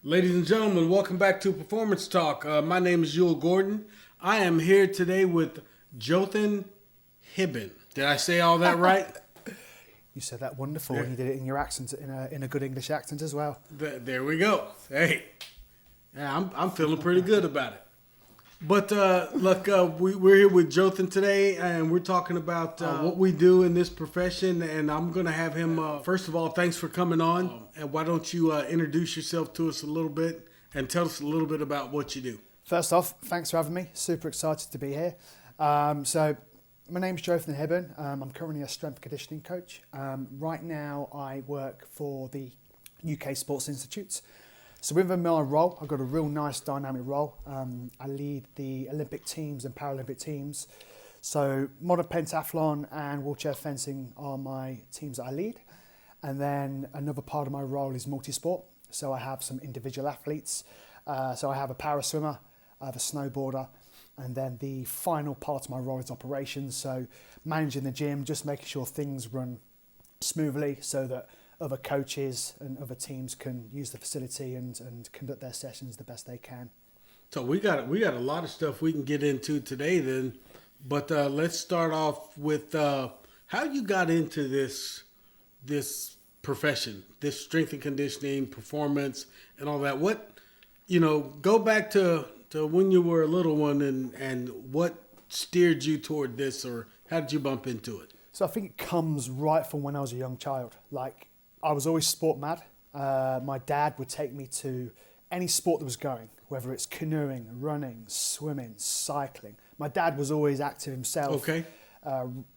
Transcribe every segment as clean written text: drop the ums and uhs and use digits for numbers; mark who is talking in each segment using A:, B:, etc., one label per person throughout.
A: Ladies and gentlemen, welcome back to Performance Talk. My name is Yul Gordon. I am here today with Jothan Hibben. Did I say all that right?
B: You said that wonderful, and you did it in your accent, in a good English accent as well.
A: There we go. Hey, yeah, I'm feeling pretty good about it. But look, we're here with Jothan today, and we're talking about what we do in this profession. And I'm going to have him, first of all, thanks for coming on. And why don't you introduce yourself to us a little bit and tell us a little bit about what you do.
B: First off, thanks for having me. Super excited to be here. So my name's Jothan Hibben. I'm currently a strength and conditioning coach. Right now, I work for the UK Sports Institute. So within my role, I've got a real nice dynamic role. I lead the Olympic teams and Paralympic teams. So modern pentathlon and wheelchair fencing are my teams that I lead. And then another part of my role is multi-sport. So I have some individual athletes. So I have a para swimmer, I have a snowboarder, and then the final part of my role is operations. So managing the gym, just making sure things run smoothly so that other coaches and other teams can use the facility and conduct their sessions the best they can.
A: So we got a lot of stuff we can get into today then, but let's start off with how you got into this profession, this strength and conditioning, performance, and all that. What, go back to when you were a little one and what steered you toward this, or how did you bump into it?
B: So I think it comes right from when I was a young child. I was always sport mad. My dad would take me to any sport that was going, whether it's canoeing, running, swimming, cycling. My dad was always active himself.
A: Okay.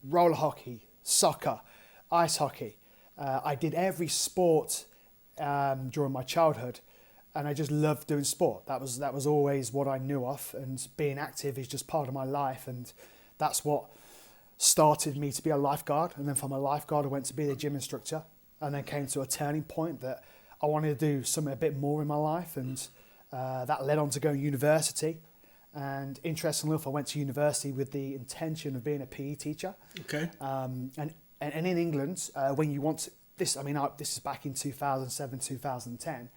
B: Roller hockey, soccer, ice hockey. I did every sport during my childhood, and I just loved doing sport. That was always what I knew of, and being active is just part of my life, and that's what started me to be a lifeguard. And then from a lifeguard, I went to be the gym instructor. And then came to a turning point that I wanted to do something a bit more in my life, and that led on to going to university. And interestingly enough, I went to university with the intention of being a PE teacher.
A: Okay.
B: And in England, when you want to, this is back in 2007, 2010.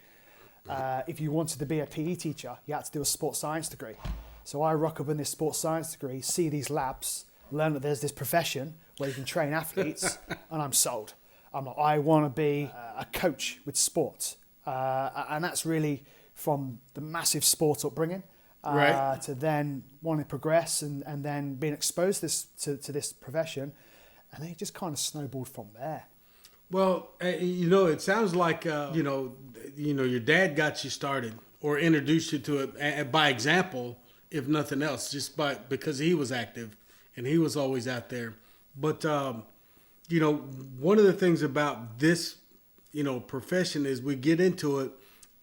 B: If you wanted to be a PE teacher, you had to do a sports science degree. So I rock up in this sports science degree, see these labs, learn that there's this profession where you can train athletes, and I'm sold. I want to be a coach with sport. And that's really from the massive sport upbringing
A: right.
B: to then wanting to progress and then being exposed to this profession. And then it just kind of snowballed from there.
A: Well, it sounds like, your dad got you started or introduced you to it by example, if nothing else, because he was active and he was always out there. But, one of the things about this, profession is we get into it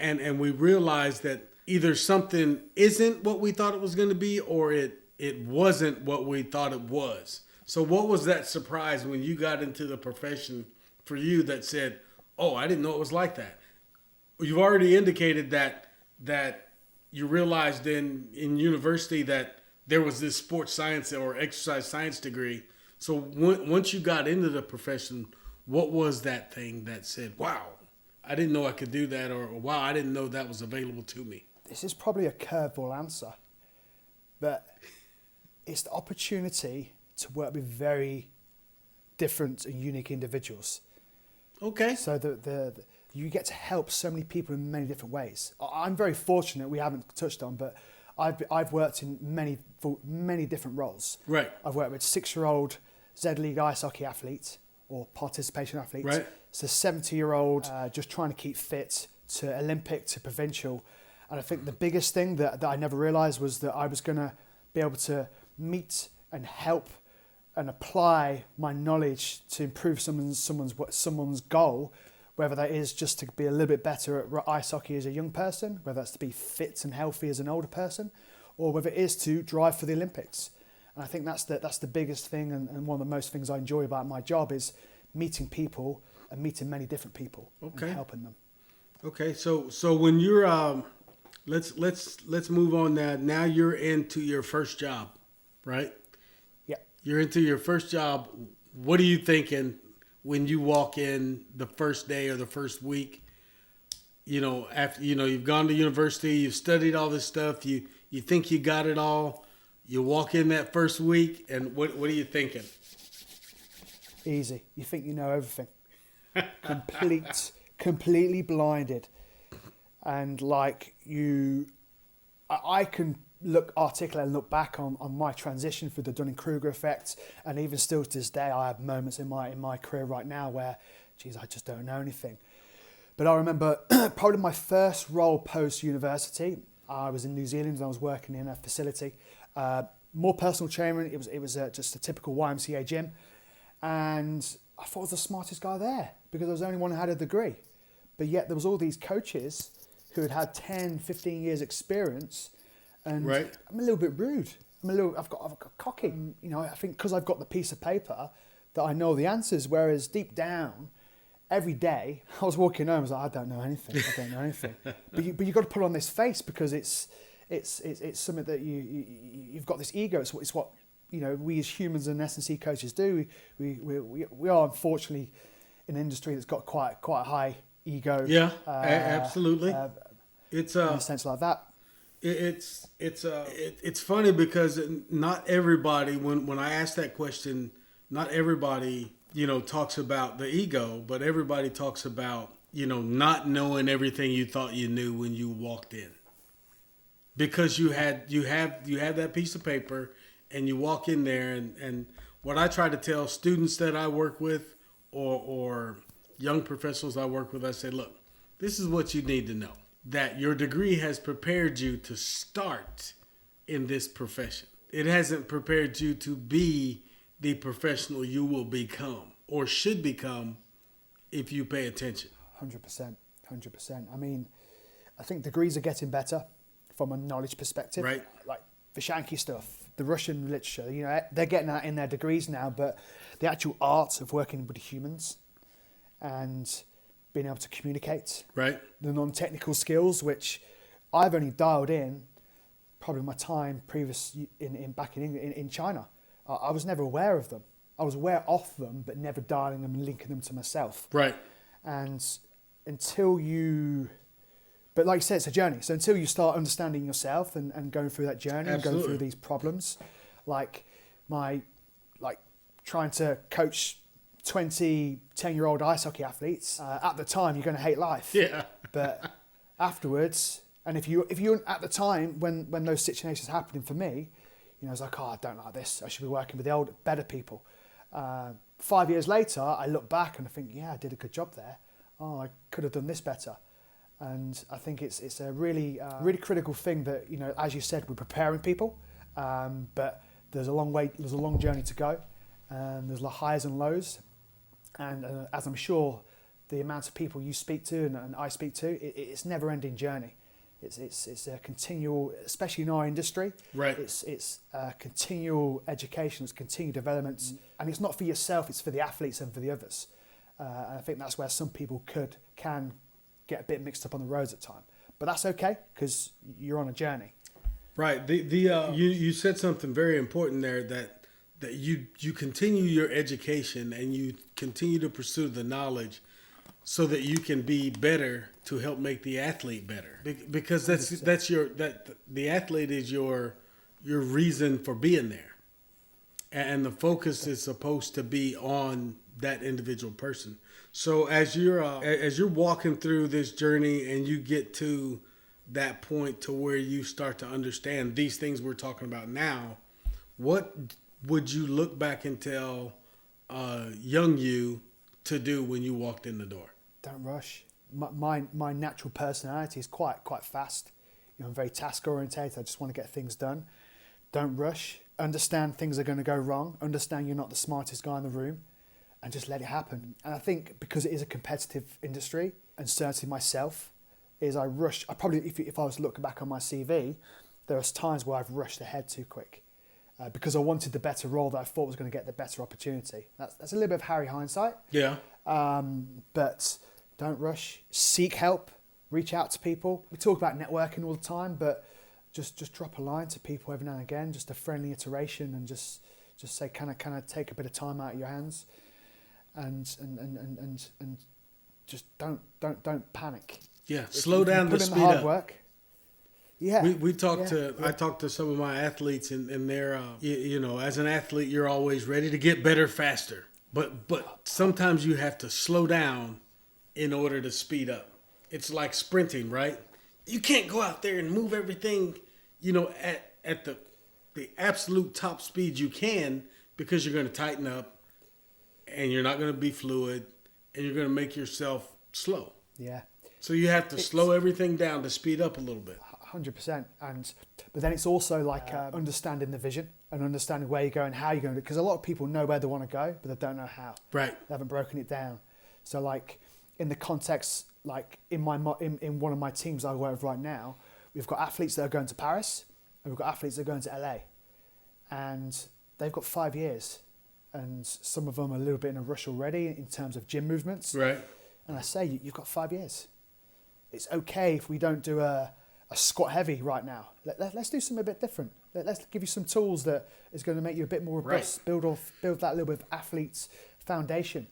A: and we realize that either something isn't what we thought it was going to be, or it wasn't what we thought it was. So what was that surprise when you got into the profession for you that said, oh, I didn't know it was like that? You've already indicated that you realized in university that there was this sports science or exercise science degree. So once you got into the profession, what was that thing that said, wow, I didn't know I could do that, or wow, I didn't know that was available to me?
B: This is probably a curveball answer, but it's the opportunity to work with very different and unique individuals.
A: Okay.
B: So you get to help so many people in many different ways. I'm very fortunate, we haven't touched on, but I've worked in many different roles.
A: Right.
B: I've worked with 6-year-old Z League ice hockey athletes or participation athletes.
A: Right.
B: So 70-year-old just trying to keep fit, to Olympic, to provincial. And I think the biggest thing that I never realised was that I was going to be able to meet and help and apply my knowledge to improve someone's goal, whether that is just to be a little bit better at ice hockey as a young person, whether that's to be fit and healthy as an older person, or whether it is to drive for the Olympics. And I think that's the biggest thing, and one of the most things I enjoy about my job is meeting people and meeting many different people.
A: Okay.
B: And helping them.
A: Okay, so when you're let's move on now. Now you're into your first job, right?
B: Yeah.
A: You're into your first job. What are you thinking when you walk in the first day or the first week? after you've gone to university, you've studied all this stuff, you think you got it all, you walk in that first week, and what are you thinking?
B: Easy. You think you know everything. Completely blinded. And like I can articulate and look back on my transition through the Dunning-Kruger effect, and even still to this day, I have moments in my career right now where, geez, I just don't know anything. But I remember probably my first role post-university, I was in New Zealand and I was working in a facility, more personal training. It was just a typical YMCA gym, and I thought I was the smartest guy there because I was the only one who had a degree. But yet there was all these coaches who had 10, 15 years experience, and
A: right.
B: I'm a little bit rude. I've got cocky. I think because I've got the piece of paper that I know the answers, whereas deep down, every day I was walking home, I was like, I don't know anything. But you got to put on this face because it's something that you've got this ego. It's what we as humans and S&C coaches do. We are unfortunately in an industry that's got quite a high ego.
A: Yeah, absolutely. It's
B: in a sense like that.
A: It's funny because not everybody, when I ask that question, not everybody talks about the ego, but everybody talks about not knowing everything you thought you knew when you walked in, because you have that piece of paper and you walk in there, and what I try to tell students that I work with or young professionals I work with, I say, look, this is what you need to know. That your degree has prepared you to start in this profession. It hasn't prepared you to be the professional you will become or should become if you pay attention.
B: 100%. I mean, I think degrees are getting better from a knowledge perspective.
A: Right.
B: Like Vishanki stuff, the Russian literature, they're getting that in their degrees now, but the actual art of working with humans and being able to communicate,
A: right,
B: the non-technical skills, which I've only dialed in probably my time previous back in China. I was never aware of them. I was aware of them, but never dialing them and linking them to myself.
A: Right.
B: And but like you said, it's a journey. So until you start understanding yourself and going through that journey,
A: Absolutely.
B: and going through these problems, like trying to coach 10-year-old ice hockey athletes, at the time you're going to hate life.
A: Yeah.
B: But afterwards, and if you're at the time when those situations happening for me, I was like, I don't like this. I should be working with the better people. 5 years later, I look back and I think, yeah, I did a good job there. Oh, I could have done this better. And I think it's a really critical thing that, as you said, we're preparing people, but there's a long journey to go. There's highs and lows. And as I'm sure the amount of people you speak to and I speak to, it's never-ending journey. It's a continual, especially in our industry.
A: Right.
B: It's continual education, it's continual development, and it's not for yourself; it's for the athletes and for the others. And I think that's where some people can get a bit mixed up on the roads at times, but that's okay because you're on a journey.
A: Right. You said something very important there, that you continue your education and you continue to pursue the knowledge so that you can be better to help make the athlete better. Because the athlete is your reason for being there. And the focus is supposed to be on that individual person. So as you're walking through this journey and you get to that point to where you start to understand these things we're talking about now, what would you look back and tell young you to do when you walked in the door?
B: Don't rush. My natural personality is quite fast. I'm very task orientated. I just want to get things done. Don't rush. Understand things are going to go wrong. Understand you're not the smartest guy in the room, and just let it happen. And I think because it is a competitive industry, and certainly myself, is I rush. I probably, if I was looking back on my CV, there was times where I've rushed ahead too quick. Because I wanted the better role that I thought was going to get the better opportunity. That's a little bit of Harry hindsight.
A: Yeah.
B: But don't rush. Seek help. Reach out to people. We talk about networking all the time, but just drop a line to people every now and again. Just a friendly iteration, and just say, can I take a bit of time out of your hands, and just don't panic.
A: Yeah, slow down to
B: put in the
A: speed
B: hard
A: up.
B: work. Yeah,
A: We talked
B: yeah,
A: to I talked to some of my athletes, and they're you know, as an athlete you're always ready to get better faster, but sometimes you have to slow down in order to speed up. It's like sprinting, right? You can't go out there and move everything, you know, at the absolute top speed you can, because you're going to tighten up and you're not going to be fluid and you're going to make yourself slow.
B: yeah.
A: So you have to slow everything down to speed up a little bit.
B: 100%. But then it's also like understanding the vision and understanding where you're going, how you're going, because a lot of people know where they want to go, but they don't know how.
A: Right.
B: They haven't broken it down. So like in the context, like in in one of my teams I work with right now, we've got athletes that are going to Paris and we've got athletes that are going to LA, and they've got 5 years, and some of them are a little bit in a rush already in terms of gym movements.
A: Right.
B: And I say, you've got 5 years. It's okay if we don't do a squat heavy right now. Let's do something a bit different. Let's give you some tools that is going to make you a bit more robust.
A: Right.
B: Build that little bit of athlete's foundation,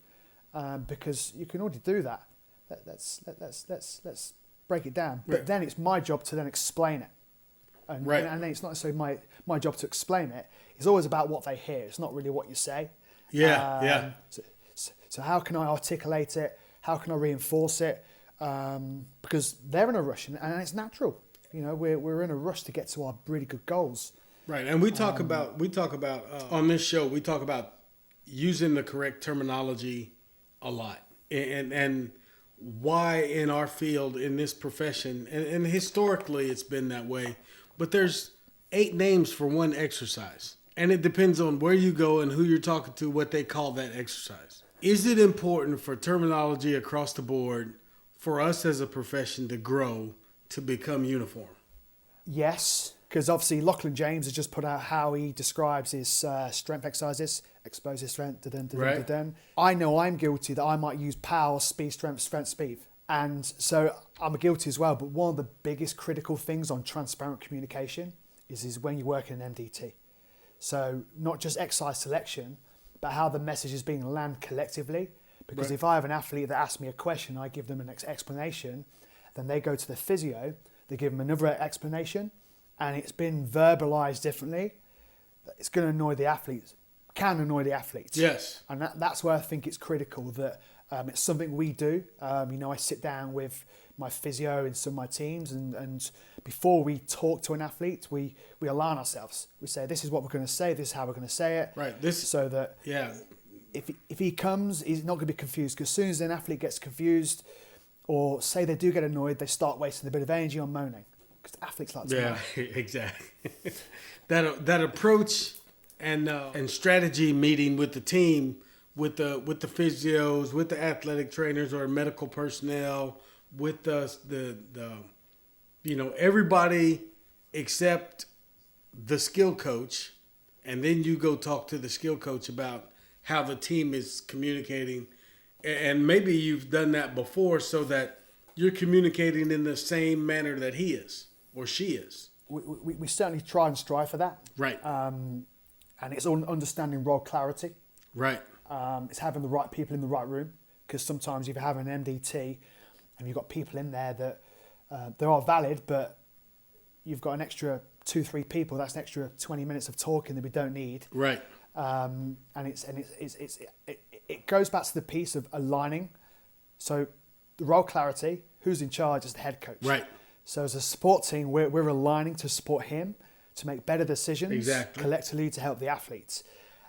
B: because you can already do that. Let's break it down. But then it's my job to then explain it. And then it's not necessarily my job to explain it. It's always about what they hear. It's not really what you say.
A: Yeah.
B: So how can I articulate it? How can I reinforce it? Because they're in a rush, and it's natural. You know, we're in a rush to get to our really good goals.
A: Right. And we talk about on this show, we talk about using the correct terminology a lot, and why in our field, in this profession, and historically it's been that way, but there's 8 names for one exercise, and it depends on where you go and who you're talking to, what they call that exercise. Is it important for terminology across the board for us as a profession to grow, to become uniform?
B: Yes, because obviously Lachlan James has just put out how he describes his strength exercises, explosive strength, I know I'm guilty that I might use power, speed, strength, speed. And so I'm guilty as well. But one of the biggest critical things on transparent communication is when you work in an MDT. So not just exercise selection, but how the message is being landed collectively. Because if I have an athlete that asks me a question, I give them an explanation, then they go to the physio, they give them another explanation, and it's been verbalized differently. It's going to annoy the athletes, can annoy the athletes.
A: Yes.
B: And that's where I think it's critical that it's something we do. You know, I sit down with my physio and some of my teams, and before we talk to an athlete, we align ourselves. We say, this is what we're going to say, this is how we're going to say it.
A: Right.
B: So that if he comes, he's not going to be confused. Because as soon as an athlete gets confused, or say they do get annoyed, they start wasting a bit of energy on moaning. Because athletes like to moan.
A: Yeah, exactly. that approach and strategy meeting with the team, with the physios, with the athletic trainers or medical personnel, with the you know, everybody except the skill coach, and then you go talk to the skill coach about how the team is communicating, and maybe you've done that before so that you're communicating in the same manner that he is or she is.
B: We certainly try and strive for that.
A: Right.
B: And it's all understanding role clarity.
A: Right.
B: It's having the right people in the right room, because sometimes if you have an MDT and you've got people in there that they are valid, but you've got an extra 2-3 people, that's an extra 20 minutes of talking that we don't need.
A: Right.
B: And it goes back to the piece of aligning. So the role clarity, who's in charge is the head coach.
A: Right.
B: So as a support team, we're aligning to support him to make better decisions collectively to help the athletes.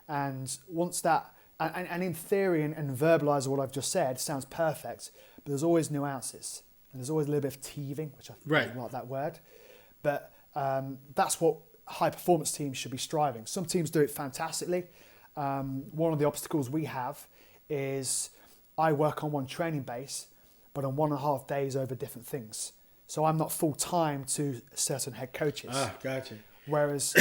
B: And once that, and in theory and verbalize what I've just said, sounds perfect, but there's always nuances. And there's always a little bit of teething, which I really like that word. But that's what high performance teams should be striving. Some teams do it fantastically. One of the obstacles we have is I work on one training base, but on 1.5 days over different things. So I'm not full time to certain head coaches.
A: Gotcha.
B: Whereas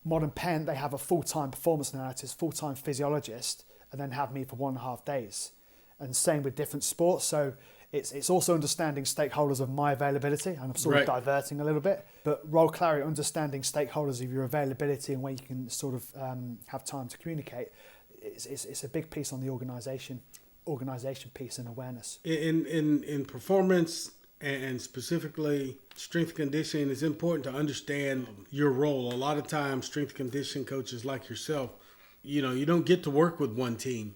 B: Modern Penn, they have a full-time performance analyst, full-time physiologist, and then have me for 1.5 days. And same with different sports. So it's also understanding stakeholders of my availability, and I'm sort of diverting a little bit, but role clarity, understanding stakeholders of your availability and where you can sort of have time to communicate. It's a big piece on the organisation piece and awareness.
A: In performance and specifically strength and conditioning, it's important to understand your role. A lot of times, strength and conditioning coaches like yourself, you don't get to work with one team.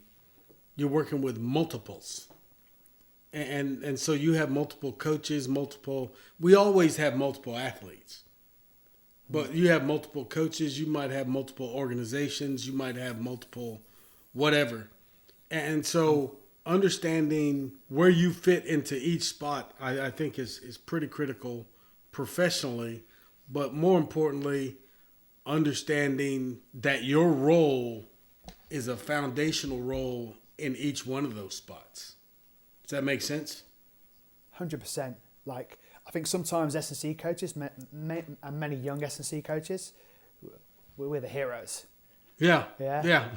A: You're working with multiples. And so you have multiple coaches, we always have multiple athletes. But you have multiple coaches, you might have multiple organizations, you might have multiple whatever. And so understanding where you fit into each spot, I think is pretty critical professionally, but more importantly, understanding that your role is a foundational role in each one of those spots. Does that make sense?
B: 100%. Like, I think sometimes S&C coaches, and many young S&C coaches, we're the heroes.
A: Yeah.
B: Yeah.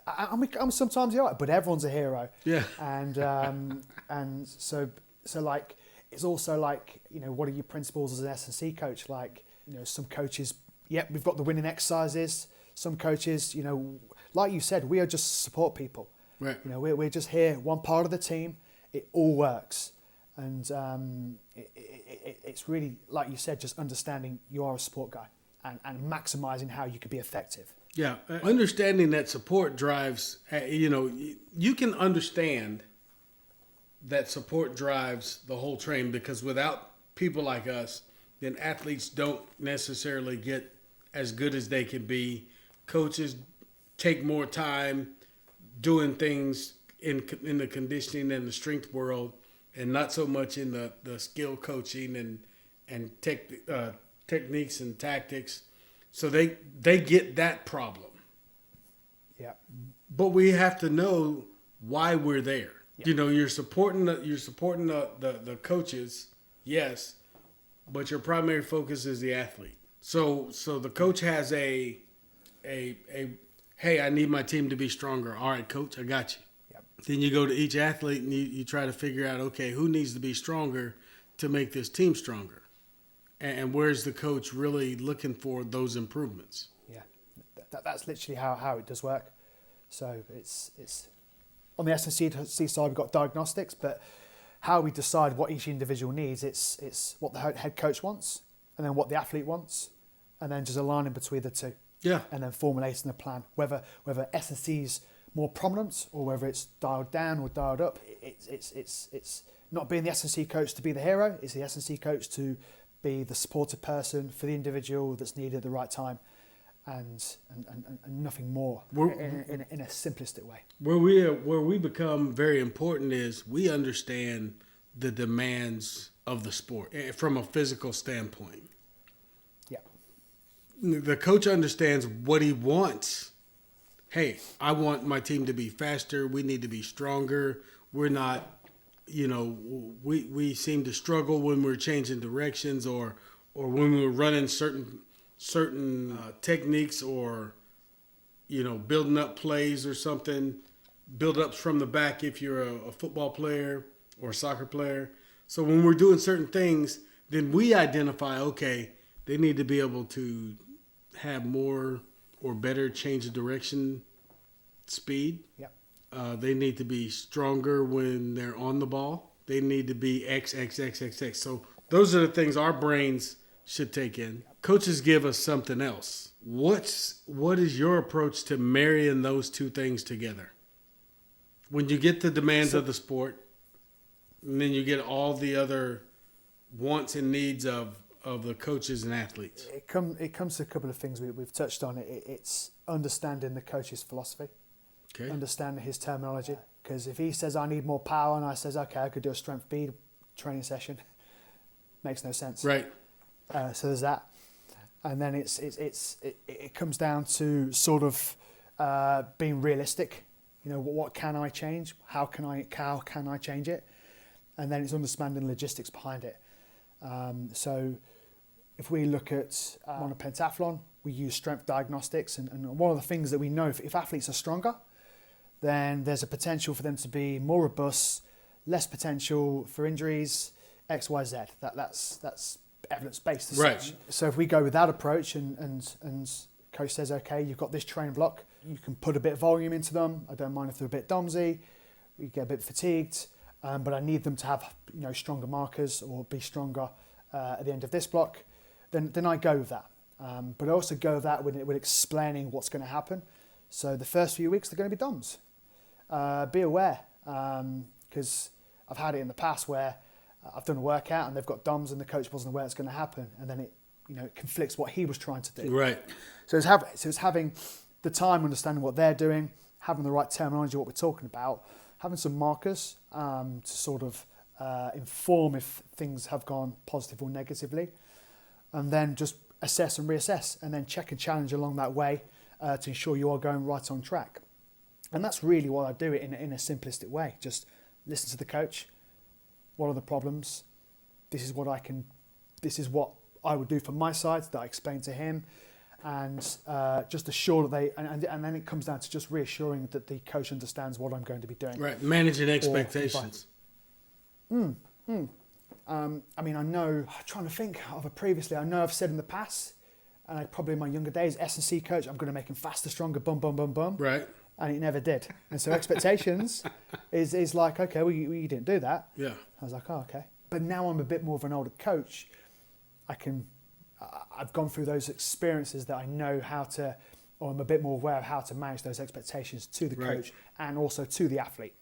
B: I'm sometimes you're right, but everyone's a hero.
A: Yeah.
B: And so like, it's also like, what are your principles as an S&C coach? Like, some coaches, we've got the winning exercises. Some coaches, like you said, we are just support people.
A: Right.
B: We're just here, one part of the team. It all works. And it's really, like you said, just understanding you are a support guy and maximizing how you could be effective.
A: Yeah. Understanding that support drives, you can understand that support drives the whole train, because without people like us, then athletes don't necessarily get as good as they can be. Coaches take more time doing things in the conditioning and the strength world, and not so much in the skill coaching and techniques and tactics. So they get that problem.
B: Yeah.
A: But we have to know why we're there.
B: Yeah.
A: You're supporting the coaches, yes, but your primary focus is the athlete. So the coach has a hey, I need my team to be stronger. All right, coach, I got you.
B: Yep.
A: Then you go to each athlete and you try to figure out, okay, who needs to be stronger to make this team stronger? And where's the coach really looking for those improvements?
B: Yeah, that's literally how it does work. So it's on the S&C side, we've got diagnostics, but how we decide what each individual needs, it's what the head coach wants, and then what the athlete wants, and then just aligning between the two.
A: Yeah.
B: And then formulating a plan, whether S&C's more prominent or whether it's dialed down or dialed up. It's not being the S&C coach to be the hero. It's the S&C coach to be the supportive person for the individual that's needed at the right time, and nothing more in a simplistic way.
A: Where we become very important is we understand the demands of the sport from a physical standpoint.
B: Yeah.
A: The coach understands what he wants. Hey, I want my team to be faster. We need to be stronger. We're not, we seem to struggle when we're changing directions or when we're running certain techniques or, building up plays or something, build ups from the back if you're a football player or a soccer player. So when we're doing certain things, then we identify, okay, they need to be able to have more or better change of direction speed.
B: Yep.
A: They need to be stronger when they're on the ball. They need to be XXXXX. So those are the things our brains should take in. Coaches give us something else. What is your approach to marrying those two things together? When you get the demands of the sport, and then you get all the other wants and needs of the coaches and athletes.
B: It comes to a couple of things we've touched on. It's understanding the coach's philosophy,
A: Okay.
B: understanding his terminology. Because if he says I need more power and I says okay, I could do a strength speed training session, makes no sense.
A: Right.
B: So there's that, and then it comes down to sort of being realistic. What can I change? How can I change it? And then it's understanding logistics behind it. So if we look at on a pentathlon, we use strength diagnostics, and one of the things that we know, if athletes are stronger, then there's a potential for them to be more robust, less potential for injuries, X, Y, Z. That's evidence-based.
A: Right.
B: So if we go with that approach and coach says, okay, you've got this training block, you can put a bit of volume into them. I don't mind if they're a bit domsy, you get a bit fatigued, but I need them to have stronger markers or be stronger at the end of this block, then I go with that. But I also go with that with explaining what's going to happen. So the first few weeks they're going to be DOMs. Be aware, because I've had it in the past where I've done a workout and they've got DOMs and the coach wasn't aware it's going to happen, and then it conflicts what he was trying to do.
A: Right.
B: So it's having the time, understanding what they're doing, having the right terminology, what we're talking about, having some markers to sort of inform if things have gone positive or negatively, and then just assess and reassess, and then check and challenge along that way to ensure you are going right on track. And that's really what I do it in a simplistic way. Just listen to the coach. What are the problems? This is what I would do from my side that I explain to him, and just assure that and then it comes down to just reassuring that the coach understands what I'm going to be doing.
A: Right, managing expectations.
B: I mean, I'm trying to think of it previously. I know I've said in the past, and I probably in my younger days, S&C coach, I'm going to make him faster, stronger, bum, bum, bum, bum.
A: Right.
B: And it never did. And so expectations is like, okay, well, you didn't do that.
A: Yeah.
B: I was like, oh, okay. But now I'm a bit more of an older coach. I've gone through those experiences that I know or I'm a bit more aware of how to manage those expectations to the coach and also to the athlete.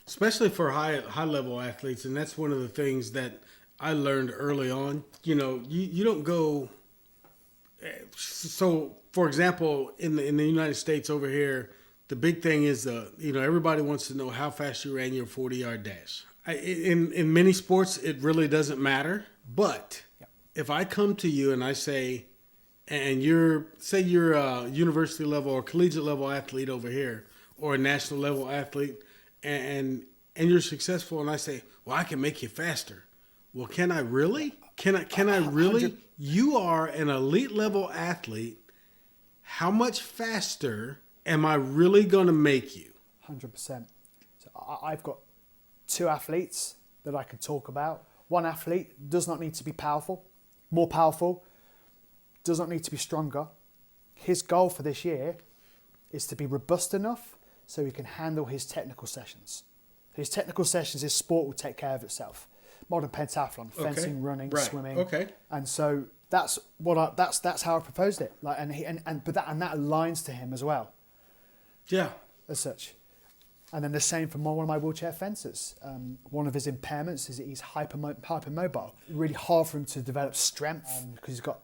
A: Especially for high level athletes, and that's one of the things that I learned early on. You don't go. So, for example, in the United States over here, the big thing is everybody wants to know how fast you ran your 40-yard dash. In many sports, it really doesn't matter. But if I come to you and I say, and you're a university level or collegiate level athlete over here, or a national level athlete, and you're successful, and I say, well, I can make you faster. Well, can I really? Can I really? You are an elite level athlete. How much faster am I really going to make you?
B: 100%. So I've got two athletes that I can talk about. One athlete does not need to be more powerful, does not need to be stronger. His goal for this year is to be robust enough so he can handle his technical sessions. His technical sessions, his sport will take care of itself. Modern pentathlon, fencing, running, swimming.
A: Okay.
B: And so that's how I proposed it. Like, and that aligns to him as well.
A: Yeah.
B: As such. And then the same for one of my wheelchair fencers. One of his impairments is that he's hypermobile. Really hard for him to develop strength because he's got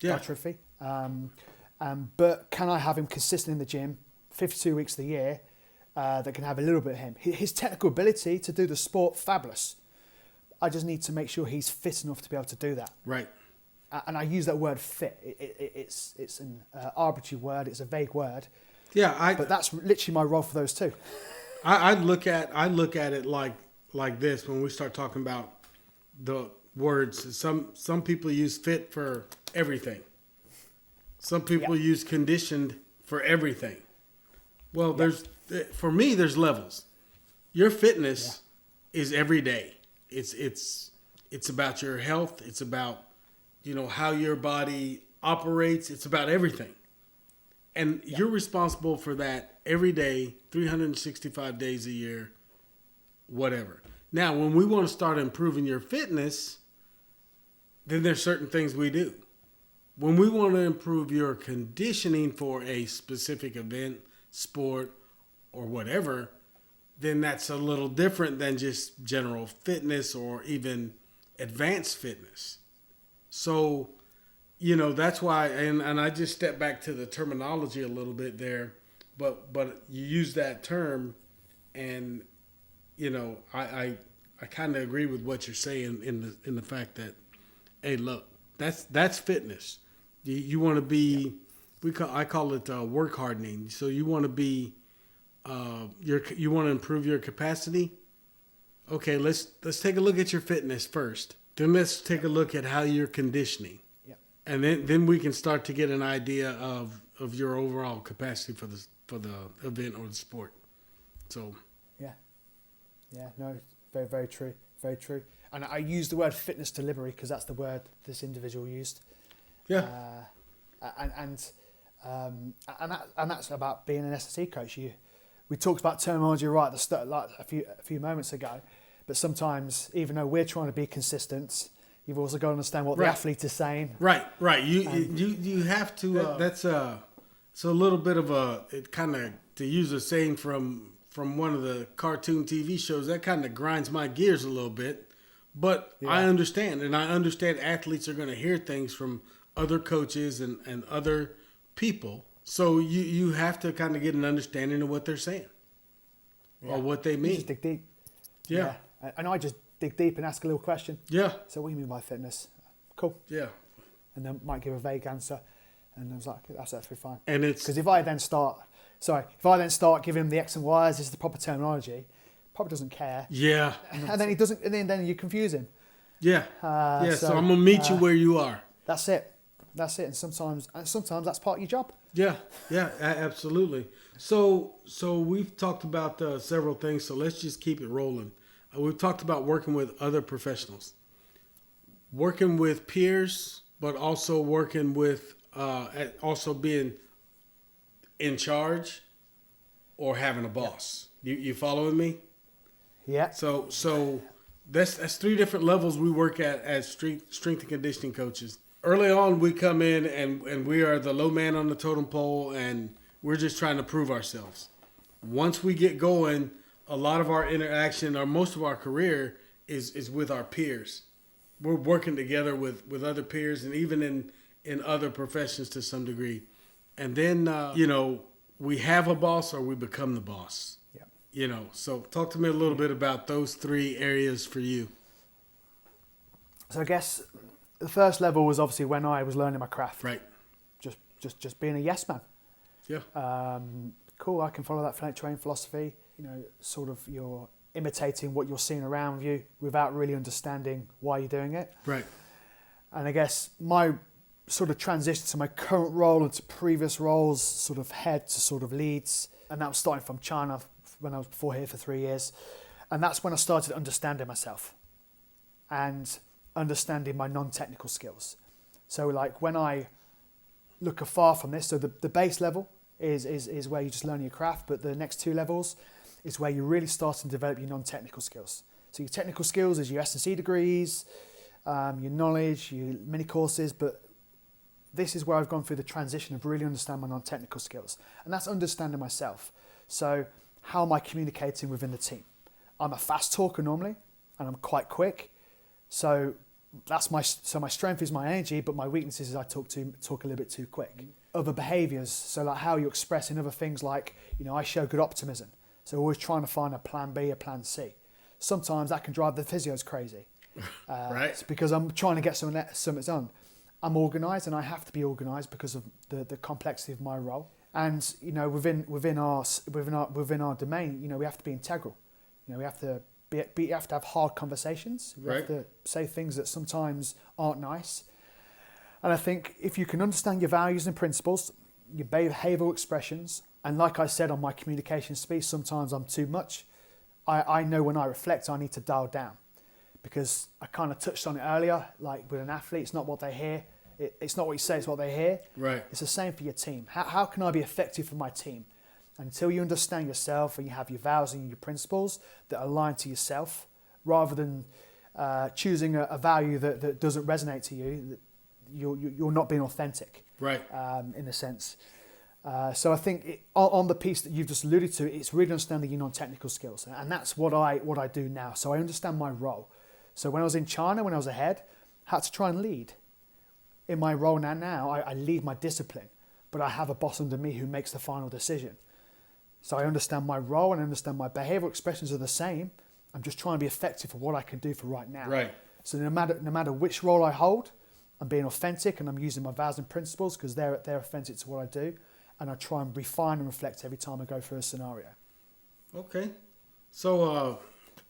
B: atrophy. But can I have him consistent in the gym, 52 weeks of the year, that can have a little bit of him? His technical ability to do the sport, fabulous. I just need to make sure he's fit enough to be able to do that.
A: Right.
B: And I use that word fit. It's an arbitrary word. It's a vague word.
A: Yeah,
B: but that's literally my role for those two.
A: I look at it like this when we start talking about the words. Some people use fit for everything. Some people use conditioned for everything. Well, for me there's levels. Your fitness is every day. It's about your health. It's about how your body operates. It's about everything. And you're responsible for that every day, 365 days a year, whatever. Now, when we want to start improving your fitness, then there's certain things we do. When we want to improve your conditioning for a specific event, sport, or whatever, then that's a little different than just general fitness or even advanced fitness. So, that's why, and I just step back to the terminology a little bit there, but you use that term, and I kind of agree with what you're saying in the fact that, hey, look, that's fitness. You want to be, I call it work hardening. So you want to be, you want to improve your capacity. Okay, let's take a look at your fitness first. Then let's take a look at how you're conditioning. And then we can start to get an idea of your overall capacity for the event or the sport. So
B: no, very, very true, very true. And I use the word fitness delivery because that's the word this individual used.
A: Yeah.
B: And that's about being an S&C coach. We talked about terminology right at the start, like a few moments ago. But sometimes, even though we're trying to be consistent, you've also got to understand what the athlete is saying.
A: Right. You have to. That's it's a little bit of it kind of, to use a saying from one of the cartoon TV shows, that kind of grinds my gears a little bit. But I understand, and I understand athletes are going to hear things from other coaches and other people. So you have to kind of get an understanding of what they're saying or what they mean.
B: You just dig deep.
A: Yeah.
B: And I just dig deep and ask a little question.
A: Yeah.
B: So what do you mean by fitness? Cool.
A: Yeah.
B: And then might give a vague answer. And I was like, that's absolutely fine.
A: And it's...
B: Because if I then start giving him the X and Y's, this is the proper terminology, probably doesn't care.
A: Yeah.
B: And then he doesn't, and then you confuse him.
A: Yeah. So I'm going to meet you where you are.
B: That's it. And sometimes that's part of your job.
A: Yeah, absolutely. So we've talked about several things, so let's just keep it rolling. We've talked about working with other professionals, working with peers, but also working with, also being in charge or having a boss. You following me?
B: Yeah.
A: So that's three different levels we work at as strength and conditioning coaches. Early on, we come in and we are the low man on the totem pole, and we're just trying to prove ourselves. Once we get going, a lot of our interaction, or most of our career, is with our peers. We're working together with other peers, and even in other professions to some degree. And then, we have a boss or we become the boss. Yeah. So talk to me a little bit about those three areas for you.
B: So I guess the first level was obviously when I was learning my craft.
A: Right.
B: Just being a yes man.
A: Yeah.
B: Cool. I can follow that train philosophy. Sort of you're imitating what you're seeing around you without really understanding why you're doing it.
A: Right.
B: And I guess my sort of transition to my current role and to previous roles, sort of head to sort of leads, and that was starting from China when I was before here for 3 years. And that's when I started understanding myself and understanding my non-technical skills. So like when I look afar from this, so the base level is where you just learn your craft, but the next two levels is where you really start to develop your non-technical skills. So your technical skills is your S&C degrees, your knowledge, your mini courses, but this is where I've gone through the transition of really understanding my non-technical skills. And that's understanding myself. So how am I communicating within the team? I'm a fast talker normally, and I'm quite quick. So my strength is my energy, but my weakness is I talk a little bit too quick. Other behaviours, so like how you express in other things, like I show good optimism. So always trying to find a plan B, a plan C. Sometimes that can drive the physios crazy.
A: Right.
B: It's because I'm trying to get something done. I'm organised, and I have to be organised because of the complexity of my role. And within our domain, we have to be integral. We have to have hard conversations. We have to say things that sometimes aren't nice. And I think if you can understand your values and principles, your behavioural expressions, and like I said on my communication speech, sometimes I'm too much. I know when I reflect, I need to dial down, because I kind of touched on it earlier. Like with an athlete, it's not what they hear. It's not what you say, it's what they hear.
A: Right.
B: It's the same for your team. How can I be effective for my team? Until you understand yourself and you have your values and your principles that align to yourself, rather than choosing a value that doesn't resonate to you, you're not being authentic.
A: Right.
B: In a sense. So I think on the piece that you've just alluded to, it's really understanding your non-technical skills, and that's what I do now. So I understand my role. So when I was in China, when I was ahead, I had to try and lead. In my role now I lead my discipline, but I have a boss under me who makes the final decision. So I understand my role and I understand my behavioural expressions are the same. I'm just trying to be effective for what I can do for right now.
A: Right.
B: So no matter which role I hold, I'm being authentic and I'm using my values and principles because they're authentic to what I do, and I try and refine and reflect every time I go through a scenario.
A: Okay. So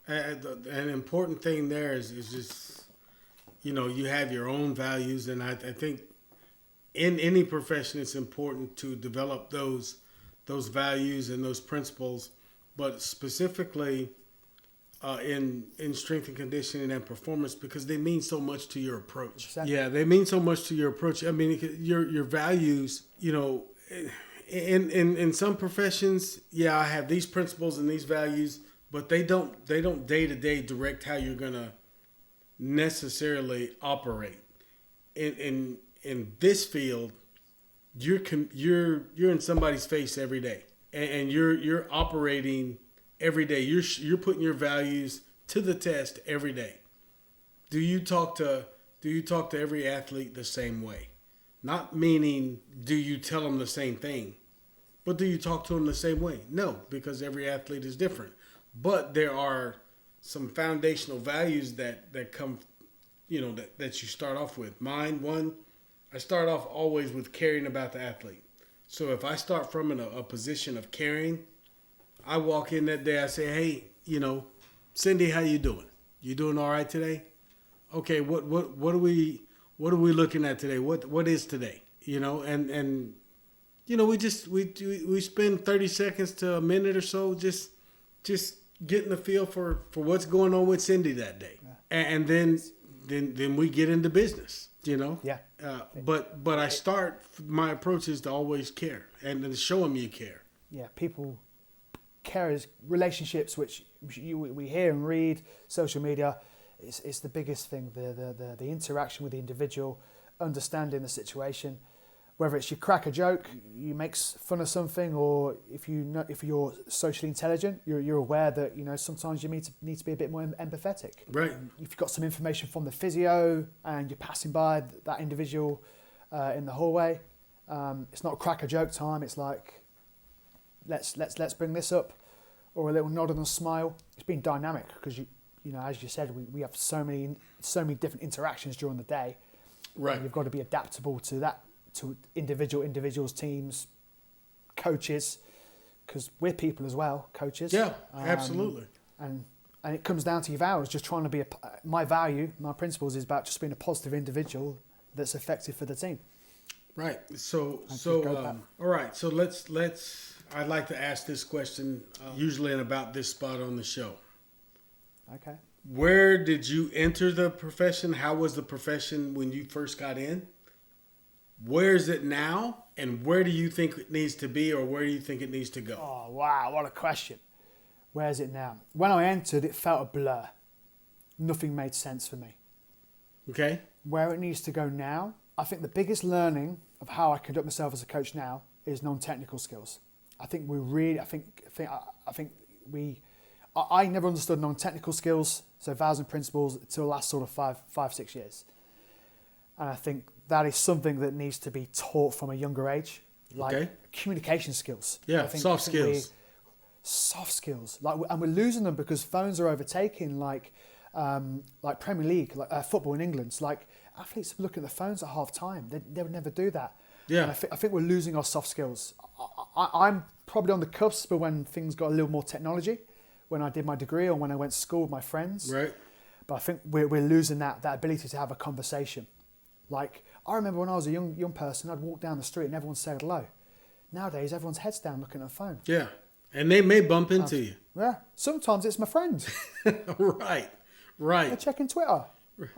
A: an important thing there is just, you have your own values, and I think in any profession it's important to develop those values and those principles, but specifically in strength and conditioning and performance, because they mean so much to your approach.
B: Exactly.
A: Yeah, they mean so much to your approach. I mean, your values, in some professions, I have these principles and these values, but they don't day to day direct how you're gonna necessarily operate. In this field, you're in somebody's face every day, and you're operating every day. You're putting your values to the test every day. Do you talk to every athlete the same way? Not meaning do you tell them the same thing, but do you talk to them the same way? No, because every athlete is different. But there are some foundational values that come, that you start off with. Mine, one, I start off always with caring about the athlete. So if I start from a position of caring, I walk in that day, I say, hey, Cindy, how you doing? You doing all right today? Okay, what are we looking at today? What is today? And we spend 30 seconds to a minute or so just getting the feel for what's going on with Cindy that day. Yeah. And then we get into business,
B: Yeah.
A: But I start, my approach is to always care and to show them you care.
B: Yeah, people care as relationships, which we hear and read, social media. It's the biggest thing, the interaction with the individual, understanding the situation, whether it's you crack a joke, you make fun of something, or if you're socially intelligent, you're aware that sometimes you need to be a bit more empathetic.
A: Right.
B: If you've got some information from the physio and you're passing by that individual in the hallway, it's not crack a joke time. It's like let's bring this up, or a little nod and a smile. It's been dynamic because as you said, we have so many different interactions during the day.
A: Right.
B: And you've got to be adaptable to that, to individuals, teams, coaches, because we're people as well, coaches.
A: Yeah, absolutely.
B: And it comes down to your values. Just trying to be my principles is about just being a positive individual that's effective for the team.
A: Right. So all right. So let's. I'd like to ask this question usually in about this spot on the show.
B: Okay.
A: Where did you enter the profession? How was the profession when you first got in? Where is it now? And where do you think it needs to be, or where do you think it needs to go?
B: Oh, wow. What a question. Where is it now? When I entered, it felt a blur. Nothing made sense for me.
A: Okay.
B: Where it needs to go now, I think the biggest learning of how I conduct myself as a coach now is non-technical skills. I never understood non-technical skills, so values and principles, until the last sort of 5-6 years. And I think that is something that needs to be taught from a younger age, like communication skills.
A: Yeah, soft skills.
B: Soft skills, and we're losing them because phones are overtaking, like Premier League, like football in England. It's like athletes look at the phones at half time. They would never do that.
A: Yeah,
B: and I think we're losing our soft skills. I'm probably on the cusp of when things got a little more technology, when I did my degree or when I went to school with my friends.
A: Right.
B: But I think we're losing that ability to have a conversation. Like, I remember when I was a young person, I'd walk down the street and everyone said hello. Nowadays, everyone's head's down looking at a phone.
A: Yeah. And they may bump into you.
B: Yeah. Sometimes it's my friend.
A: Right.
B: They're checking Twitter.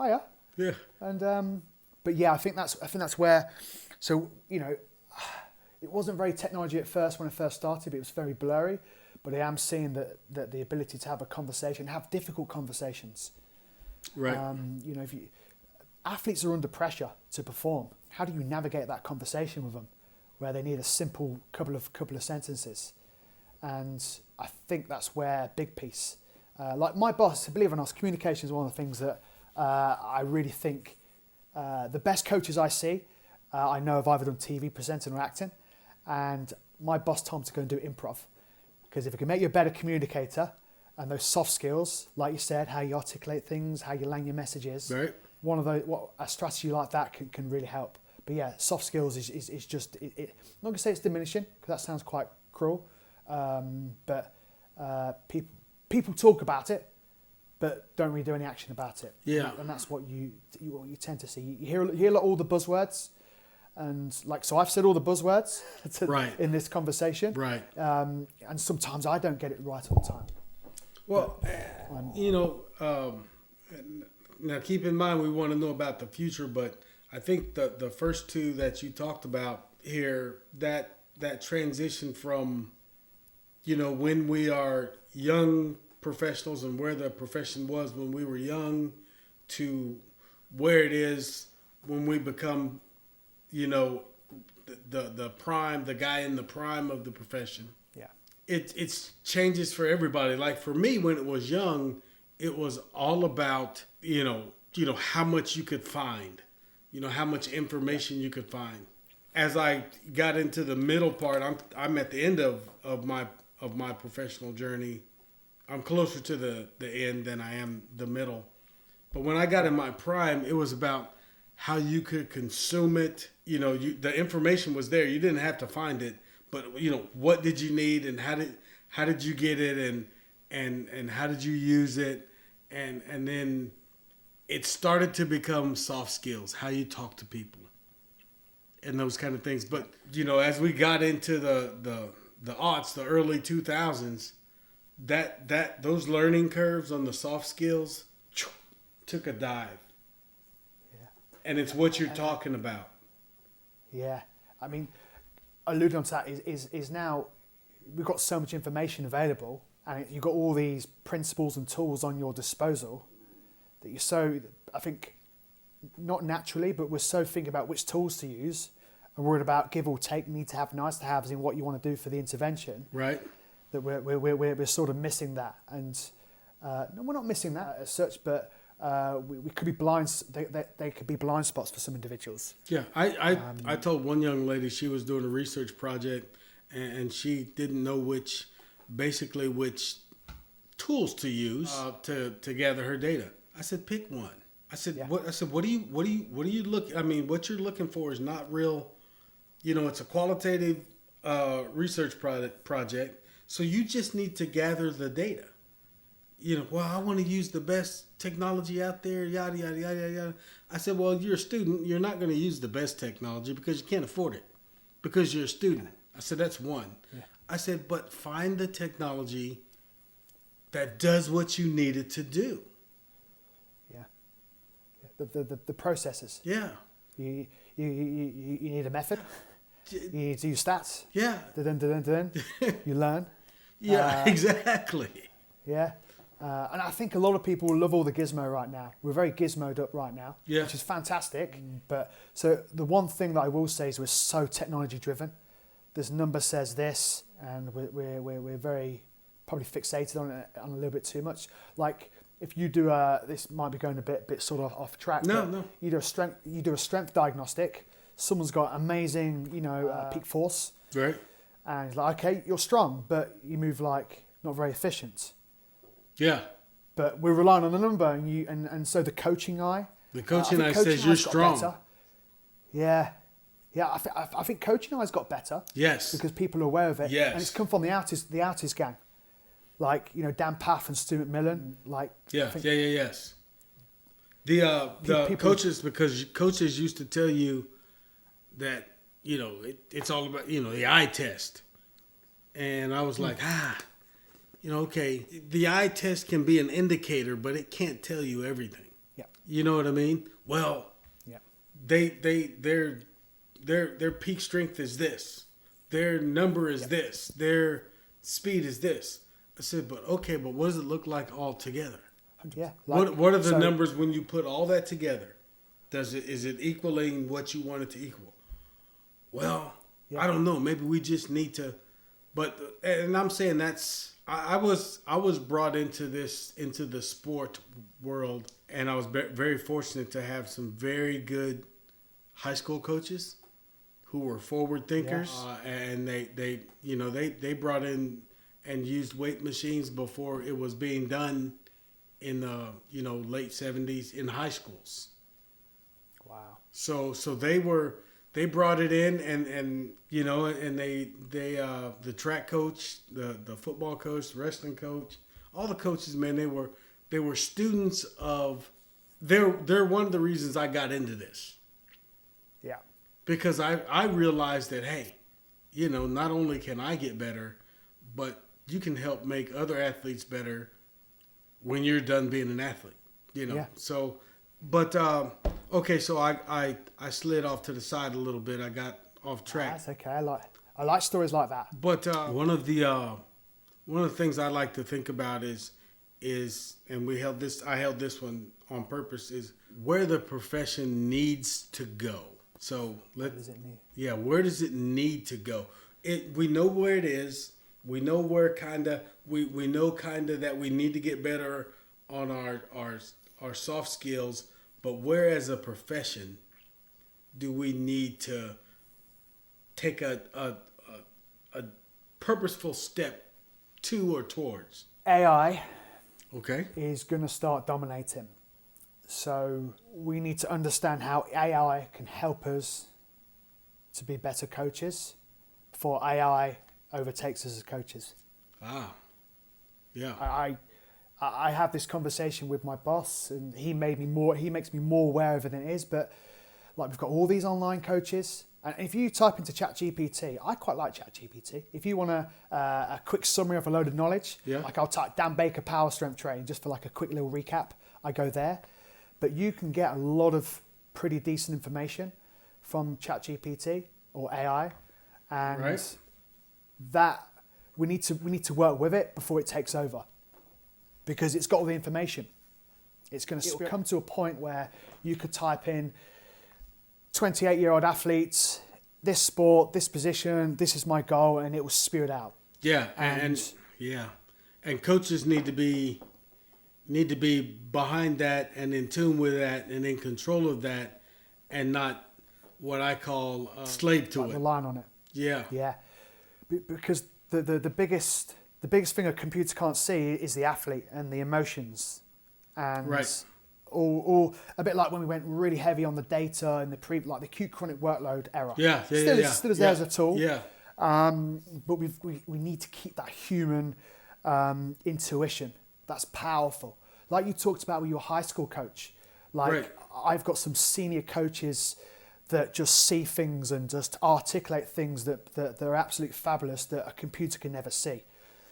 B: Hiya.
A: Yeah.
B: And but yeah, I think that's where. So it wasn't very technology at first when I first started. It was very blurry. But I am seeing that the ability to have a conversation, have difficult conversations.
A: Right.
B: If athletes are under pressure to perform, how do you navigate that conversation with them, where they need a simple couple of sentences? And I think that's where a big piece. Like my boss, believe it or not, communication is one of the things that I really think the best coaches I see, I know have either done TV, presenting or acting, and my boss told me to go and do improv. Because if it can make you a better communicator, and those soft skills, like you said, how you articulate things, how you land your messages,
A: right.
B: One of those, a strategy like that can really help. But yeah, soft skills is just, I'm not going to say it's diminishing, because that sounds quite cruel, but people talk about it, but don't really do any action about it.
A: Yeah.
B: And that's what you tend to see. You hear all the buzzwords, and so I've said all the buzzwords in this conversation.
A: Right.
B: And sometimes I don't get it right all the time.
A: Well, now keep in mind we want to know about the future, but I think the first two that you talked about here, that transition from, when we are young professionals and where the profession was when we were young to where it is when we become, the prime, the guy in the prime of the profession.
B: Yeah.
A: It's changes for everybody. Like for me, when it was young, it was all about, how much you could find, how much information you could find. As I got into the middle part, I'm at the end of my professional journey. I'm closer to the end than I am the middle. But when I got in my prime, it was about how you could consume it. The information was there. You didn't have to find it, but what did you need and how did you get it and how did you use it, and then it started to become soft skills, how you talk to people, and those kind of things. But as we got into the aughts, the early 2000s, that those learning curves on the soft skills took a dive.
B: Yeah.
A: And it's what you're talking about.
B: Yeah. I mean, alluding on to that is now we've got so much information available, and you've got all these principles and tools on your disposal that you're so, I think, not naturally, but we're so thinking about which tools to use and worried about give or take, need to have, nice to have in what you want to do for the intervention.
A: Right.
B: That we're sort of missing that. And no, we're not missing that as such, but we could be blind. They could be blind spots for some individuals.
A: Yeah, I told one young lady she was doing a research project and she didn't know which tools to use to gather her data. I said, pick one. I said,
B: Yeah.
A: what do you look? I mean, what you're looking for is not real. It's a qualitative research project. So you just need to gather the data. I want to use the best technology out there, yada, yada, yada, yada. I said, well, you're a student. You're not going to use the best technology because you can't afford it because you're a student. I said, that's one. Yeah. I said, but find the technology that does what you need it to do.
B: Yeah. The processes.
A: Yeah.
B: You need a method. You need to use stats.
A: Yeah.
B: Then you learn.
A: Yeah, exactly.
B: Yeah. And I think a lot of people love all the gizmo right now. We're very gizmoed up right now,
A: yeah.
B: which is fantastic. But so the one thing that I will say is we're so technology driven. This number says this, and we're very probably fixated on it on a little bit too much. Like if you do this might be going a bit sort of off track.
A: No.
B: You do a strength diagnostic. Someone's got amazing, peak force.
A: Right.
B: And it's like, okay, you're strong, but you move like not very efficient.
A: Yeah.
B: But we're relying on the number, and so the coaching eye.
A: The coaching eye says you're strong.
B: Better. Yeah. I think coaching eye's got better.
A: Yes.
B: Because people are aware of it.
A: Yes.
B: And it's come from the Outies gang, like Dan Paff and Stu McMillan. Like
A: yes. The coaches, because coaches used to tell you that it's all about the eye test, and I was like okay, the eye test can be an indicator, but it can't tell you everything.
B: Yeah.
A: You know what I mean? Well,
B: yeah.
A: Their peak strength is this. Their number is this. Their speed is this. I said, but what does it look like all together?
B: Yeah.
A: What are the numbers when you put all that together? Is it equaling what you want it to equal? Well, I don't know. Maybe we just need to. And I'm saying I was brought into the sport world, and I was very fortunate to have some very good high school coaches who were forward thinkers, and they brought in and used weight machines before it was being done in the late 70s in high schools.
B: Wow.
A: So they brought it in, and they the track coach, the football coach, the wrestling coach, all the coaches, man, they were students of. They're one of the reasons I got into this.
B: Yeah.
A: Because I realized that, hey, not only can I get better, but you can help make other athletes better when you're done being an athlete.
B: Yeah.
A: So, but okay, so I slid off to the side a little bit. I got off track.
B: That's okay. I like stories like that.
A: But one of the things I like to think about is is, and I held this one on purpose, is where the profession needs to go. So
B: What does it need?
A: yeah, where does it need to go? We know where it is. We know where we know that we need to get better on our soft skills, but where as a profession do we need to take a purposeful step to or towards?
B: AI
A: Okay.
B: is going to start dominating. So we need to understand how AI can help us to be better coaches before AI overtakes us as coaches.
A: Ah, yeah.
B: I have this conversation with my boss, and he makes me more aware of it than it is. But like, we've got all these online coaches, and if you type into ChatGPT, I quite like ChatGPT. If you want a quick summary of a load of knowledge, like I'll type Dan Baker power strength training just for like a quick little recap, I go there. But you can get a lot of pretty decent information from ChatGPT or AI, and that we need to work with it before it takes over, because it's got all the information. It'll come to a point where you could type in 28-year-old athletes, this sport, this position, this is my goal, and it will spew it out.
A: Yeah, and coaches need to be behind that and in tune with that and in control of that, and not what I call slave to it.
B: Relying on it.
A: Yeah.
B: Because the biggest thing a computer can't see is the athlete and the emotions, and all a bit like when we went really heavy on the data and the acute chronic workload era. Still is there as a tool.
A: Yeah.
B: But we need to keep that human intuition. That's powerful. Like you talked about with your high school coach. I've got some senior coaches that just see things and just articulate things that are absolutely fabulous that a computer can never see.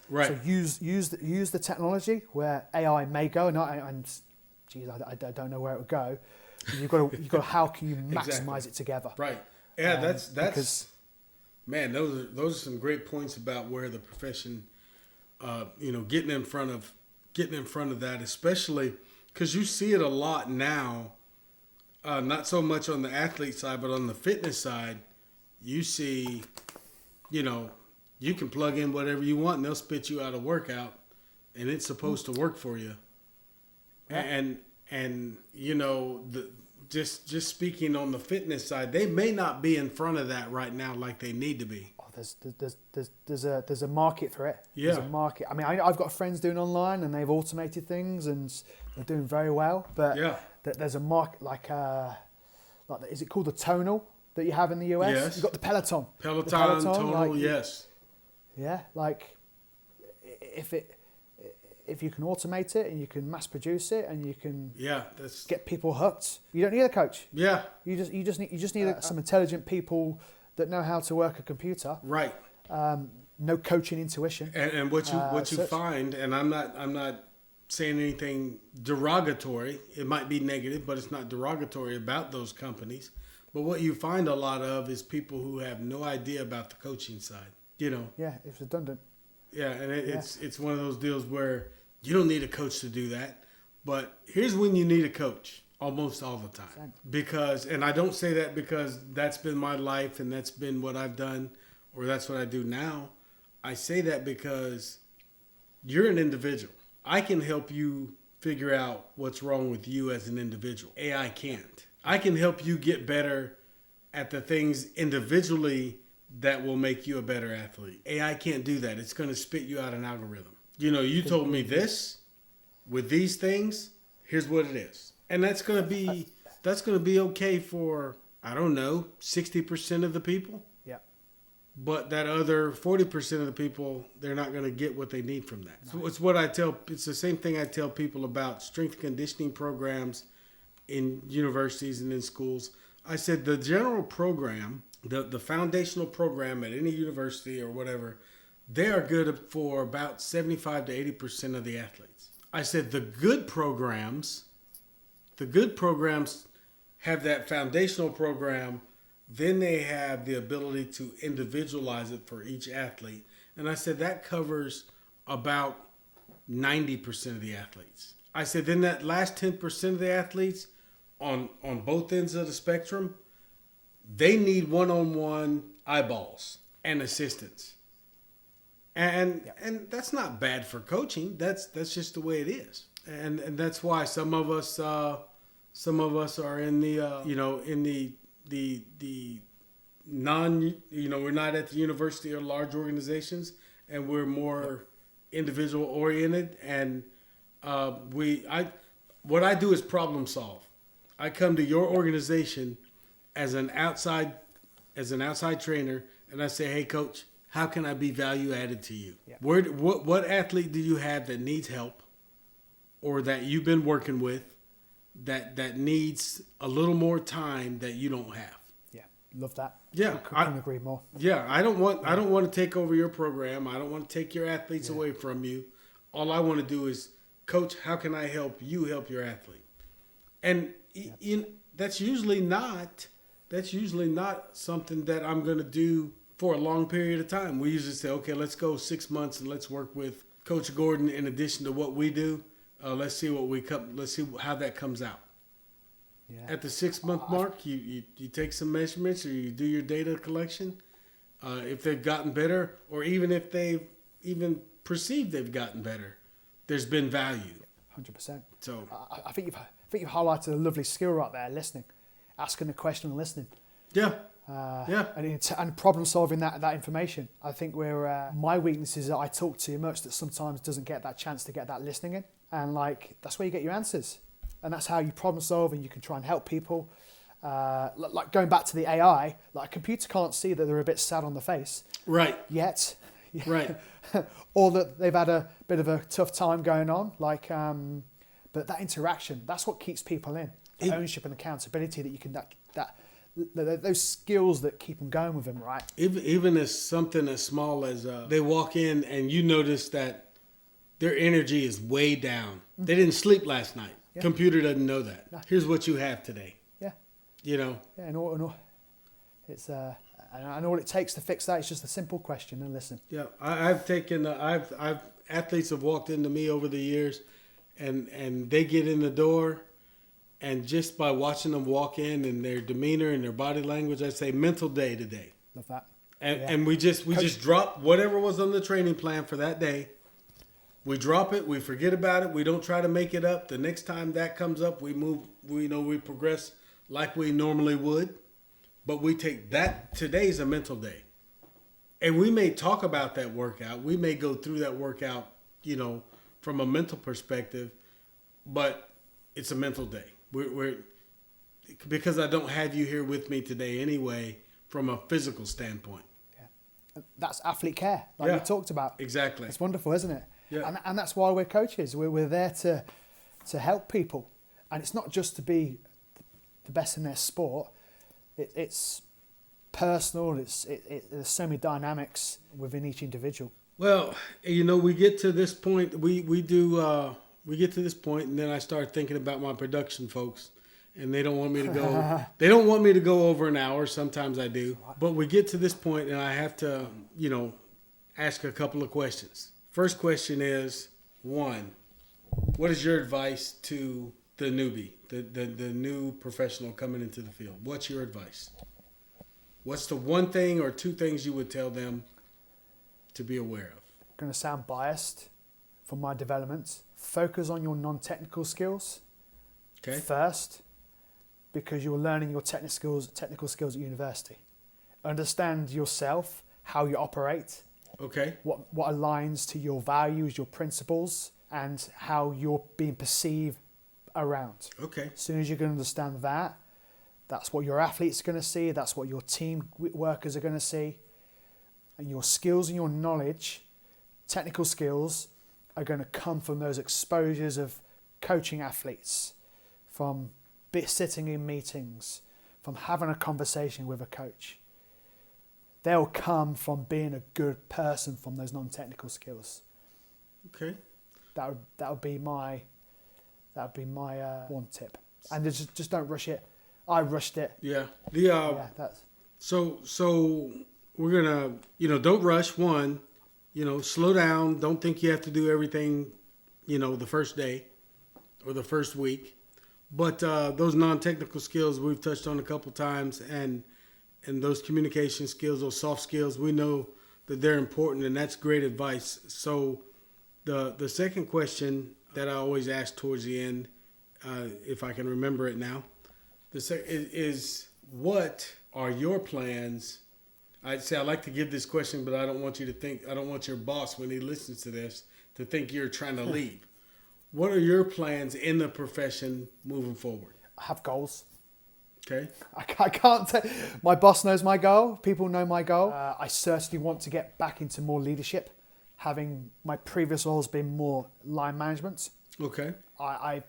A: Right.
B: So use the technology where AI may go, and geez, I don't know where it would go. You've got how can you maximize it together?
A: Right. Yeah, that's because, man, those are some great points about where the profession, getting in front of that, especially because you see it a lot now. Not so much on the athlete side, but on the fitness side, you see, you can plug in whatever you want and they'll spit you out a workout, and it's supposed to work for you. Yeah. And just speaking on the fitness side, they may not be in front of that right now like they need to be.
B: Oh, there's a market for it.
A: Yeah.
B: There's a market. I mean, I've got friends doing online and they've automated things and they're doing very well. But there's a market like is it called the Tonal that you have in the US?
A: Yes.
B: You've got the Peloton.
A: Tonal, yes.
B: Yeah, like if you can automate it and you can mass produce it and you can get people hooked, you don't need a coach.
A: Yeah.
B: You just need some intelligent people that know how to work a computer.
A: Right.
B: No coaching intuition.
A: And what you find, and I'm not saying anything derogatory. It might be negative, but it's not derogatory about those companies. But what you find a lot of is people who have no idea about the coaching side.
B: Yeah, it's redundant.
A: Yeah, and it's one of those deals where you don't need a coach to do that. But here's when you need a coach. Almost all the time. Because, and I don't say that because that's been my life and that's been what I've done or that's what I do now. I say that because you're an individual. I can help you figure out what's wrong with you as an individual. AI can't. I can help you get better at the things individually that will make you a better athlete. AI can't do that. It's going to spit you out an algorithm. You told me this with these things. Here's what it is. And that's going to be okay for, I don't know, 60% of the people.
B: Yeah.
A: But that other 40% of the people, they're not going to get what they need from that. Nice. So it's the same thing I tell people about strength and conditioning programs in universities and in schools. I said the general program, the foundational program at any university or whatever, they are good for about 75 to 80% of the athletes. I said the good programs have that foundational program, then they have the ability to individualize it for each athlete. And I said that covers about 90% of the athletes. I said, then that last 10% of the athletes on both ends of the spectrum, they need one-on-one eyeballs and assistance. And that's not bad for coaching. That's just the way it is. And that's why some of us are in the the non, we're not at the university or large organizations, and we're more individual oriented. And what I do is problem solve. I come to your organization as an outside trainer, and I say, hey, coach, how can I be value added to you? Yeah. What athlete do you have that needs help, or that you've been working with that needs a little more time that you don't have?
B: Yeah, love that.
A: Yeah,
B: I couldn't agree more.
A: Yeah, I don't want to take over your program. I don't want to take your athletes away from you. All I want to do is, coach, how can I help you help your athlete? And that's usually not something that I'm going to do for a long period of time. We usually say, okay, let's go 6 months and let's work with Coach Gordon in addition to what we do. Let's see how that comes out. Yeah. At the 6 month mark, you take some measurements, or you do your data collection. If they've gotten better, or even if they've even perceived they've gotten better, there's been value.
B: 100%.
A: So
B: I think you've highlighted a lovely skill right there, listening, asking a question and listening.
A: Yeah.
B: And problem solving that information. I think my weakness is that I talk too much, that sometimes doesn't get that chance to get that listening in. And that's where you get your answers. And that's how you problem solve, and you can try and help people. Like going back to the AI, like a computer can't see that they're a bit sad on the face.
A: Right.
B: Yet.
A: Right.
B: Or that they've had a bit of a tough time going on. But that interaction, that's what keeps people in. Ownership and accountability, that you can, those skills that keep them going with them, right?
A: Even as something as small as they walk in and you notice that their energy is way down. Mm-hmm. They didn't sleep last night. Yeah. Computer doesn't know that. No. Here's what you have today. Yeah.
B: Yeah, and all it's and all it takes to fix that is just a simple question and listen.
A: Yeah, I've athletes have walked into me over the years, and they get in the door, and just by watching them walk in and their demeanor and their body language, I say mental day today.
B: Love that.
A: And we just drop whatever was on the training plan for that day. We drop it. We forget about it. We don't try to make it up. The next time that comes up, we move. We progress like we normally would. But we take that. Today's a mental day. And we may talk about that workout. We may go through that workout, from a mental perspective. But it's a mental day. We're because I don't have you here with me today anyway, from a physical standpoint.
B: Yeah. That's athlete care, like you talked about.
A: Exactly.
B: It's wonderful, isn't it?
A: Yeah.
B: And that's why we're coaches. We're there to help people. And it's not just to be the best in their sport. It's personal. There's so many dynamics within each individual.
A: Well, we get to this point. We get to this point, and then I start thinking about my production folks, and they don't want me to go. They don't want me to go over an hour. Sometimes I do, but we get to this point, and I have to, ask a couple of questions. First question is, one, what is your advice to the newbie, the new professional coming into the field? What's your advice? What's the one thing or two things you would tell them to be aware of?
B: I'm going to sound biased for my development. Focus on your non-technical skills first, because you're learning your technical skills at university. Understand yourself, how you operate.
A: Okay.
B: What aligns to your values, your principles, and how you're being perceived around.
A: Okay.
B: As soon as you can understand that, that's what your athletes are going to see. That's what your team workers are going to see. And your skills and your knowledge, technical skills, are going to come from those exposures of coaching athletes, from sitting in meetings, from having a conversation with a coach. They'll come from being a good person from those non-technical skills.
A: Okay.
B: That would be my one tip. And just don't rush it. I rushed it.
A: Yeah.
B: That's
A: So we're gonna don't rush. One, slow down. Don't think you have to do everything the first day or the first week. But those non-technical skills we've touched on a couple times, and those communication skills, those soft skills, we know that they're important, and that's great advice. So the second question that I always ask towards the end, if I can remember it now, is what are your plans? I'd say I like to give this question, but I don't want your boss, when he listens to this, to think you're trying to leave. What are your plans in the profession moving forward?
B: I have goals.
A: Okay.
B: I can't tell. My boss knows my goal. People know my goal. I certainly want to get back into more leadership, having my previous roles been more line management.
A: Okay.
B: I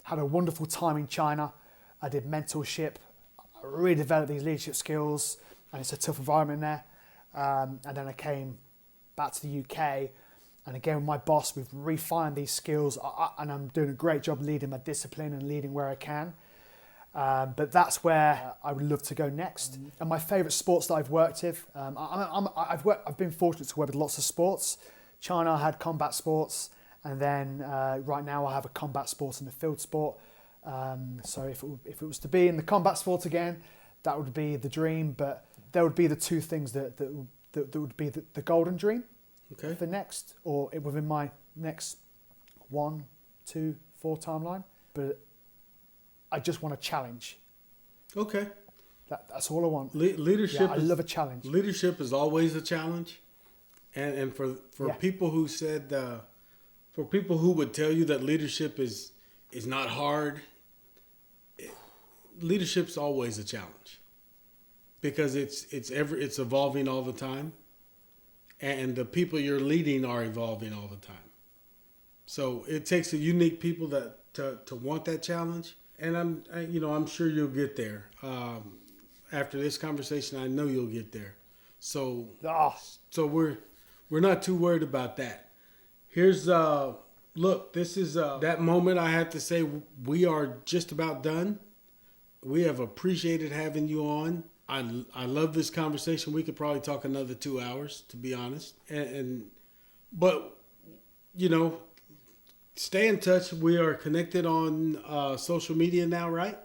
B: had a wonderful time in China. I did mentorship. I really developed these leadership skills, and it's a tough environment there. And then I came back to the UK, and again with my boss, we've refined these skills, and I'm doing a great job leading my discipline and leading where I can. But that's where I would love to go next. And my favourite sports that I've worked with, I've been fortunate to work with lots of sports. China, I had combat sports, and then right now I have a combat sport and a field sport. So if it was to be in the combat sport again, that would be the dream. But there would be the two things that would be the golden dream.
A: Okay.
B: For next, or within my next 1, 2, 4 timeline. But I just want a challenge.
A: Okay.
B: That's all I want.
A: Leadership.
B: I love a challenge.
A: Leadership is always a challenge, and for people who said, for people who would tell you that leadership is not hard, leadership's always a challenge, because it's evolving all the time, and the people you're leading are evolving all the time. So it takes a unique people to want that challenge. And I'm sure you'll get there. After this conversation, I know you'll get there. So we're not too worried about that. Here's look, this is that moment. I have to say we are just about done. We have appreciated having you on. I love this conversation. We could probably talk another 2 hours, to be honest. But stay in touch. We are connected on social media now, right?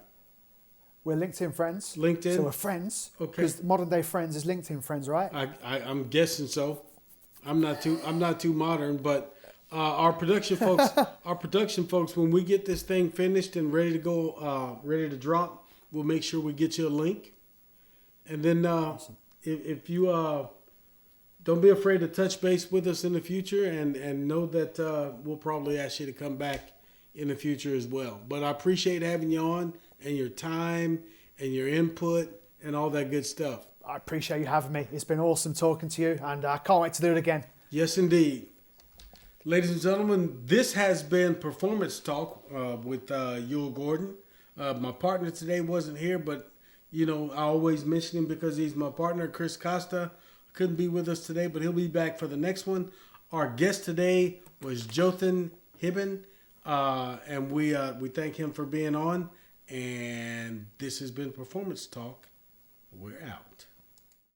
B: We're LinkedIn friends.
A: LinkedIn.
B: So we're friends.
A: Okay.
B: Because modern day friends is LinkedIn friends, right?
A: I'm guessing so. I'm not too modern, but our production folks, when we get this thing finished and ready to go, ready to drop, we'll make sure we get you a link. And then
B: Awesome.
A: if you don't be afraid to touch base with us in the future, and know that we'll probably ask you to come back in the future as well. But I appreciate having you on, and your time and your input and all that good stuff.
B: I appreciate you having me. It's been awesome talking to you, and I can't wait to do it again.
A: Yes, indeed. Ladies and gentlemen, this has been Performance Talk with Yul Gordon. My partner today wasn't here, but I always mention him because he's my partner. Chris Costa couldn't be with us today, but he'll be back for the next one. Our guest today was Jothan Hibben, and we thank him for being on. And this has been Performance Talk. We're out.